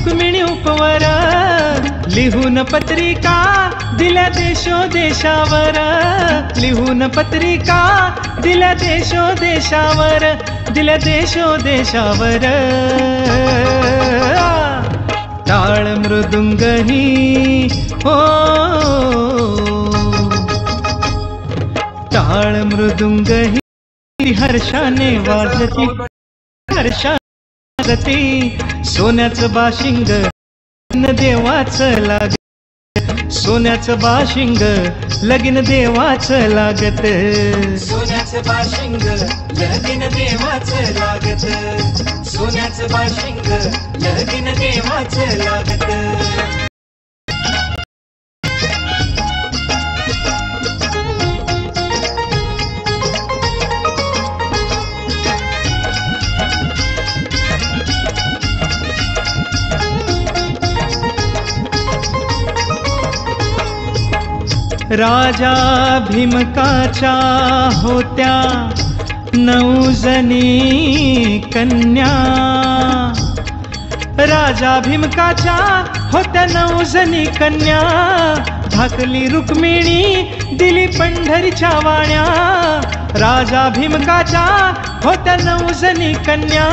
रुक्मिणी उपवर लिहून पत्रिका दिल्या देशोदेशावर लिहून पत्रिका दिल्या देशोदेशावर दिल्या देशोदेशावर टाळ मृदुंगही हो टाळ मृदुंगही हर्षाने वाजती हर्षागती सोन्याचं बाशिंग देवाचं लागत सोन्याचं बाशिंग लगीन देवाचं लागत सोन्याचं बाशिंग लगीन देवाचं लागत सोन्याचं बाशिंग लगीन देवाचं लागत राजा भीमकाच्या होत्या 9 जणी कन्या राजा भीमकाच्या होत्या 9 जणी कन्या धाकली रुक्मिणी दिली पंढरीच्या वाण्या राजा भीमकाच्या होत्या 9 जणी कन्या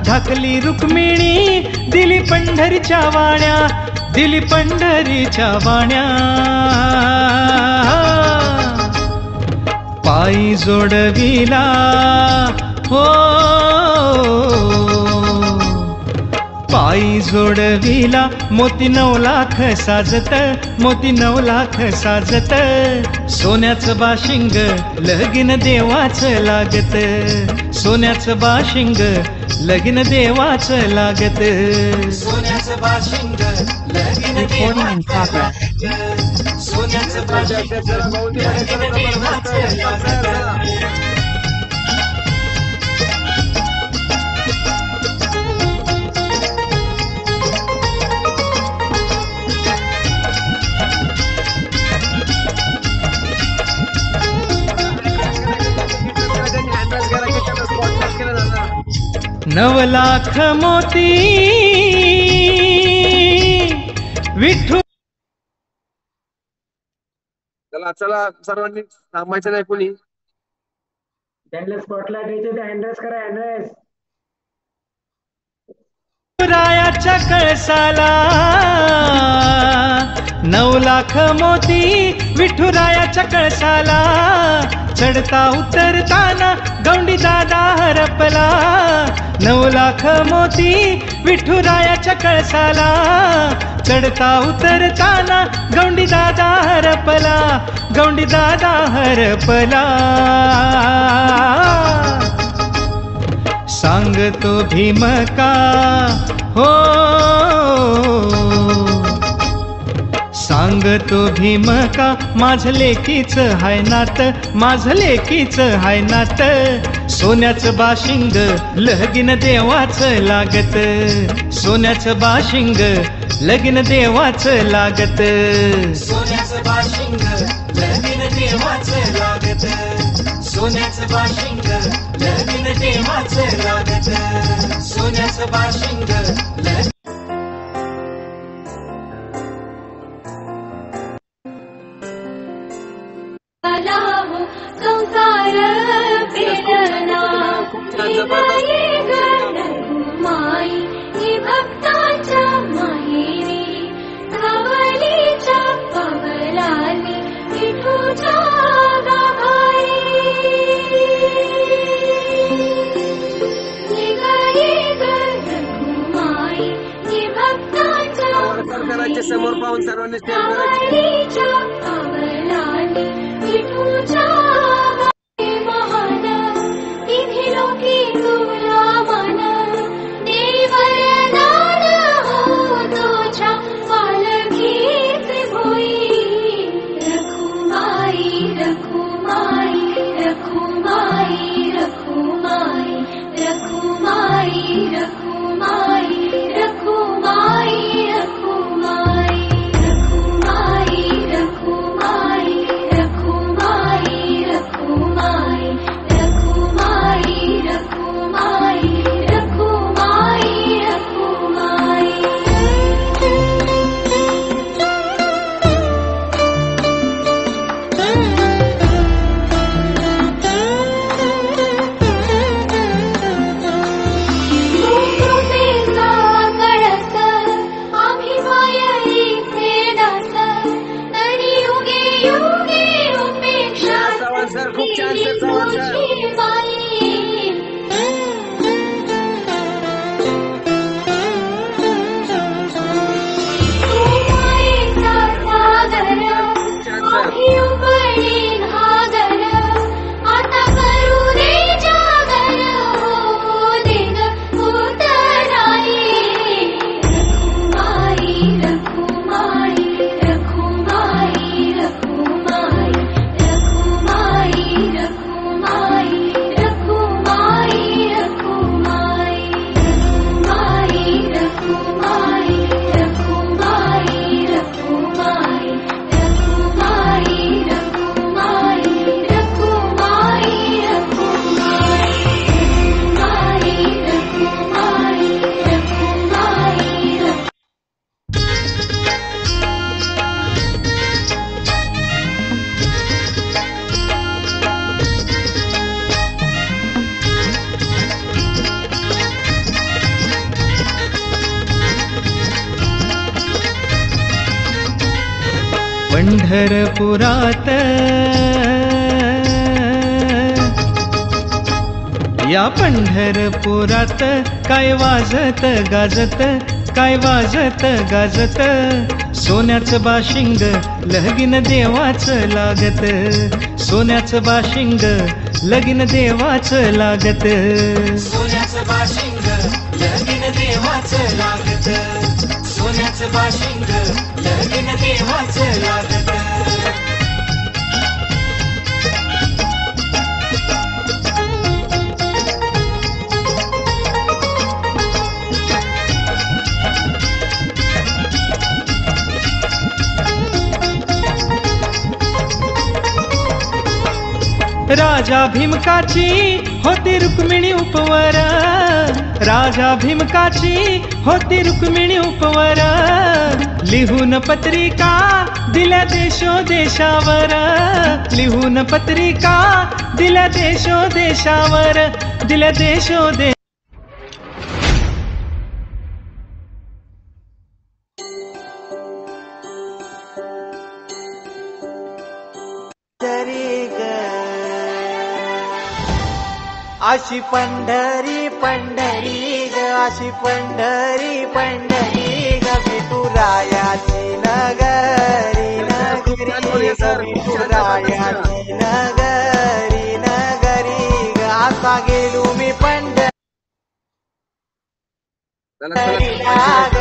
धाकली रुक्मिणी दिली पंढरीच्या वाण्या दिली पंढरीच्या वाण्या पायी जोडविला हो पायी जोडविला मोती 9 लाख साजत मोती 9 लाख साजत सोन्याचं बाशिंग लगीन देवाचं लागत सोन्याचं बाशिंग लगीन देवाचं लागत सोन्याचं बाशिंग लगीन देवाचं लागत सोन्याचं बाशिंग लगीन देवाचं लागत नव लाख मोती विठू चला चला सर्वांनी थांबायचं नाही कोणी त्यांना स्पॉटलाइट द्यायचे ते हँडरेस करा हँडरेस रायाच्या कळसाला 9 लाख मोती विठुरायाच्या कळसाला चढता उतरताना गौंडी दादा हरपला 9 लाख मोती विठुरायाच्या कळसाला चढता उतरताना गौंडी दादा हरपला गौंडी दादा हरपला सांगतो भीमका हो सांगतो भीमका माझं लेकीचं हाय नात माझं लेकीचं हाय नात सोन्याचं बाशिंग लगीन देवाचं लागत सोन्याचं बाशिंग लगीन देवाचं लागत सोन्याचं बाशिंग लगीन देवाचं लागत सोन्याचं बाशिंग लगीन देवाचं लागत सोन्याचं बाशिंग संसार प्रेरणा माई ही भक्तांच्या माहेरी कवलीच्या पवलाली विठूच्या गाभारी माई ही भक्तांच्या समोर पाहून सर्वांनी कवलीच्या पवलाली विठूच्या महान तिथे लोकी तुला मन देवरदान हो तुझ्या पालखीचे भोई रखुमाई रखुमाई रखुमाई रखुमाई रखुमाई रखुमाई रखुमाई रखुमाई रखुमाई रखुमाई रखुमाई पंढरपुरात या पंढरपुरात काय वाजत गाजत, काय वाजत गाजत, सोन्याचं बाशिंग लगीन देवाचं लागत, सोन्याचं बाशिंग लगीन देवाचं लागत. सोन्याचं बाशिंग लगीन देवाचं लागत, सोन्याचं बाशिंग लगीन देवाचं लागत. राजा भीमकाची होती रुक्मिणी उपवर, राजा भीमकाची होती रुक्मिणी उपवर, लिहून पत्रिका दिल्या देशोदेशावर, लिहून पत्रिका दिल्या देशोदेशावर, दिल्या देशोदेश. अशी पंढरी पंढरी ग, अशी पंढरी पंढरी ग, विठुरायाची नगरी नगरी ग, विठुरायाची नगरी नगरी ग, असा गेलो मी पंढरीला ग,